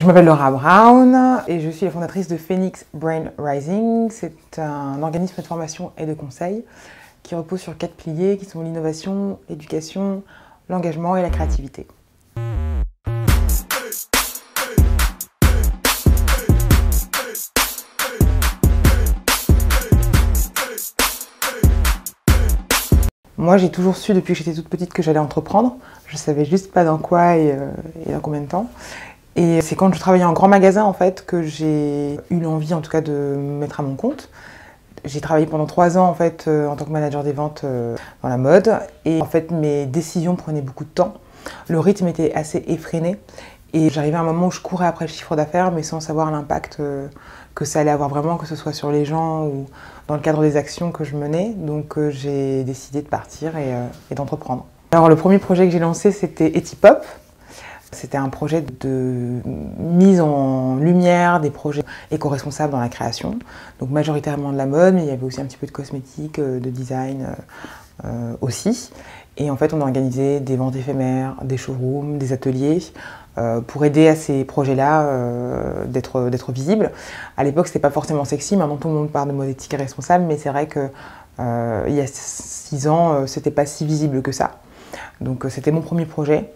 Je m'appelle Laura Brown et je suis la fondatrice de Phoenix Brain Rising. C'est un organisme de formation et de conseil qui repose sur 4 piliers qui sont l'innovation, l'éducation, l'engagement et la créativité. Moi, j'ai toujours su depuis que j'étais toute petite que j'allais entreprendre. Je savais juste pas dans quoi et dans combien de temps. Et c'est quand je travaillais en grand magasin en fait que j'ai eu l'envie en tout cas de me mettre à mon compte. J'ai travaillé pendant 3 ans en fait en tant que manager des ventes dans la mode et en fait mes décisions prenaient beaucoup de temps. Le rythme était assez effréné et j'arrivais à un moment où je courais après le chiffre d'affaires mais sans savoir l'impact que ça allait avoir vraiment, que ce soit sur les gens ou dans le cadre des actions que je menais. Donc j'ai décidé de partir et d'entreprendre. Alors le premier projet que j'ai lancé c'était Etipop. C'était un projet de mise en lumière des projets éco-responsables dans la création, donc majoritairement de la mode, mais il y avait aussi un petit peu de cosmétique, de design aussi. Et en fait, on a organisé des ventes éphémères, des showrooms, des ateliers pour aider à ces projets-là d'être visibles. À l'époque, c'était pas forcément sexy, maintenant tout le monde parle de mode éthique et responsable, mais c'est vrai que il y a 6 ans, c'était pas si visible que ça. Donc c'était mon premier projet.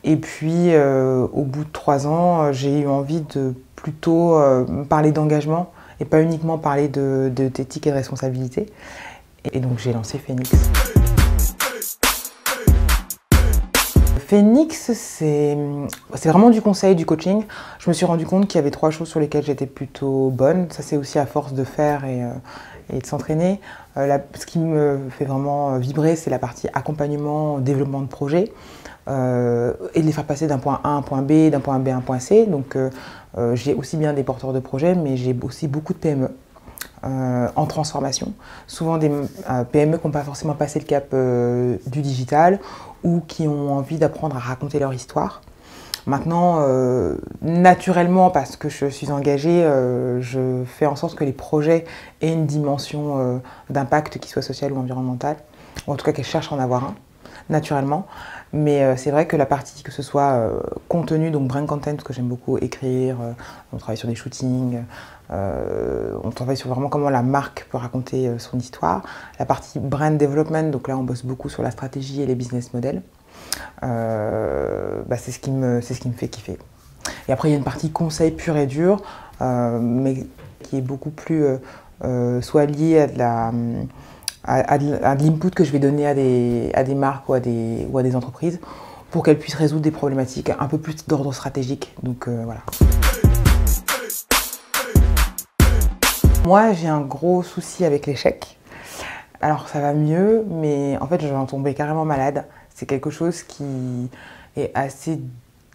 Et puis, au bout de 3 ans, j'ai eu envie de plutôt parler d'engagement et pas uniquement parler d'éthique et de responsabilité. Et donc, j'ai lancé Phoenix. Phoenix, c'est vraiment du conseil, du coaching. Je me suis rendu compte qu'il y avait 3 choses sur lesquelles j'étais plutôt bonne. Ça, c'est aussi à force de faire et de s'entraîner. Ce qui me fait vraiment vibrer, c'est la partie accompagnement, développement de projet. Et de les faire passer d'un point A à un point B, d'un point B à un point C. Donc j'ai aussi bien des porteurs de projets, mais j'ai aussi beaucoup de PME en transformation. Souvent des PME qui n'ont pas forcément passé le cap du digital ou qui ont envie d'apprendre à raconter leur histoire. Maintenant, naturellement, parce que je suis engagée, je fais en sorte que les projets aient une dimension d'impact qui soit social ou environnemental, ou en tout cas qu'elles cherchent à en avoir un, naturellement. Mais c'est vrai que la partie, que ce soit contenu, donc brand content, parce que j'aime beaucoup écrire, on travaille sur des shootings, on travaille sur vraiment comment la marque peut raconter son histoire. La partie brand development, donc là on bosse beaucoup sur la stratégie et les business models. C'est ce qui me fait kiffer. Et après il y a une partie conseil pur et dur, mais qui est beaucoup plus soit liée à de l'input que je vais donner à des marques ou à des entreprises pour qu'elles puissent résoudre des problématiques un peu plus d'ordre stratégique. Donc voilà. Moi, j'ai un gros souci avec l'échec. Alors ça va mieux, mais en fait, je vais en tomber carrément malade. C'est quelque chose qui est assez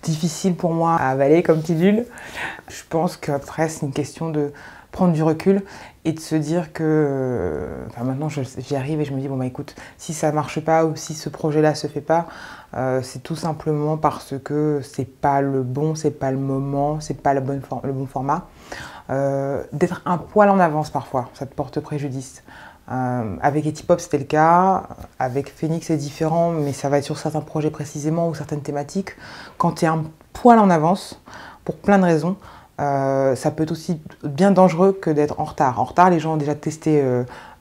difficile pour moi à avaler comme pilule. Je pense qu'après, c'est une question de prendre du recul et de se dire que maintenant j'y arrive et je me dis bon bah écoute, si ça marche pas ou si ce projet-là se fait pas, c'est tout simplement parce que c'est pas le bon, c'est pas le moment, c'est pas le bon format. D'être un poil en avance parfois, ça te porte préjudice. Avec Etipop c'était le cas, avec Phoenix c'est différent, mais ça va être sur certains projets précisément ou certaines thématiques. Quand tu es un poil en avance, pour plein de raisons, ça peut être aussi bien dangereux que d'être en retard. En retard, les gens ont déjà testé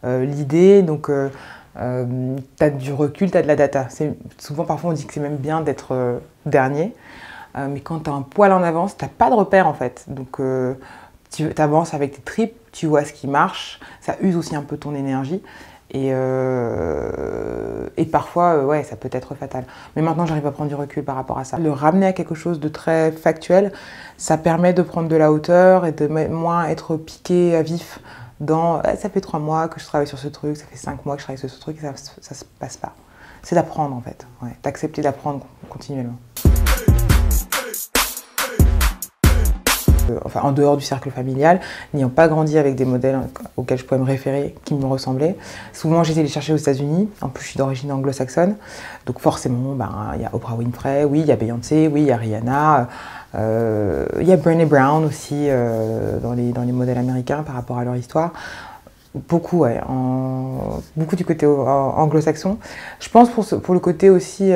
l'idée, donc tu as du recul, tu as de la data. Souvent, parfois, on dit que c'est même bien d'être dernier, mais quand tu as un poil en avance, tu n'as pas de repère en fait. Donc tu avances avec tes tripes, tu vois ce qui marche, ça use aussi un peu ton énergie. Et parfois, ouais, ça peut être fatal. Mais maintenant, j'arrive à prendre du recul par rapport à ça. Le ramener à quelque chose de très factuel, ça permet de prendre de la hauteur et de moins être piqué à vif dans « ça fait 3 mois que je travaille sur ce truc, ça fait 5 mois que je travaille sur ce truc, et ça se passe pas ». C'est d'apprendre en fait, ouais, d'accepter d'apprendre continuellement. Enfin, en dehors du cercle familial, n'ayant pas grandi avec des modèles auxquels je pouvais me référer, qui me ressemblaient. Souvent, j'étais les chercher aux États-Unis. En plus, je suis d'origine anglo-saxonne. Donc forcément, il y a Oprah Winfrey, oui, il y a Beyoncé, oui, il y a Rihanna. Il y a Brené Brown aussi dans les modèles américains par rapport à leur histoire. Beaucoup, ouais, beaucoup du côté anglo-saxon. Je pense pour le côté aussi,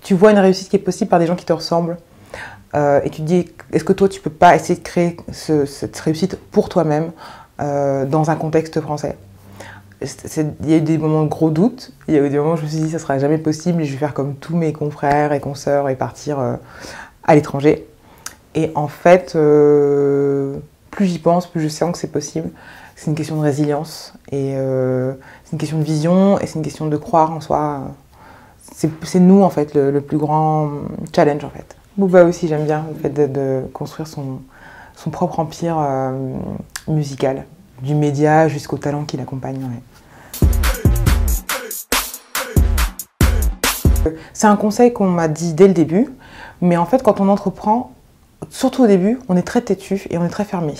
tu vois une réussite qui est possible par des gens qui te ressemblent. et tu te dis, est-ce que toi tu peux pas essayer de créer cette réussite pour toi-même dans un contexte français? Il y a eu des moments de gros doutes, il y a eu des moments où je me suis dit ça sera jamais possible et je vais faire comme tous mes confrères et consoeurs et partir à l'étranger. Et en fait, plus j'y pense, plus je sens que c'est possible. C'est une question de résilience et c'est une question de vision et c'est une question de croire en soi. C'est nous en fait le plus grand challenge en fait. Booba aussi j'aime bien le fait de construire son propre empire musical, du média jusqu'au talent qui l'accompagne. Ouais. C'est un conseil qu'on m'a dit dès le début, mais en fait quand on entreprend, surtout au début, on est très têtu et on est très fermé.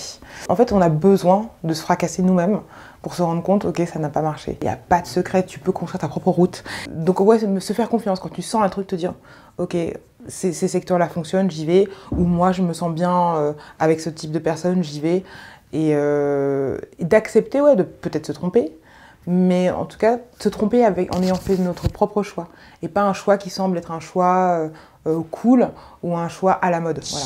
En fait, on a besoin de se fracasser nous-mêmes pour se rendre compte, ok, ça n'a pas marché. Il n'y a pas de secret, tu peux construire ta propre route. Donc ouais, se faire confiance quand tu sens un truc, te dire, ok, ces secteurs-là fonctionnent, j'y vais. Ou moi, je me sens bien avec ce type de personnes, j'y vais. Et d'accepter, ouais, de peut-être se tromper, mais en tout cas, se tromper en ayant fait notre propre choix. Et pas un choix qui semble être un choix cool ou un choix à la mode. Voilà.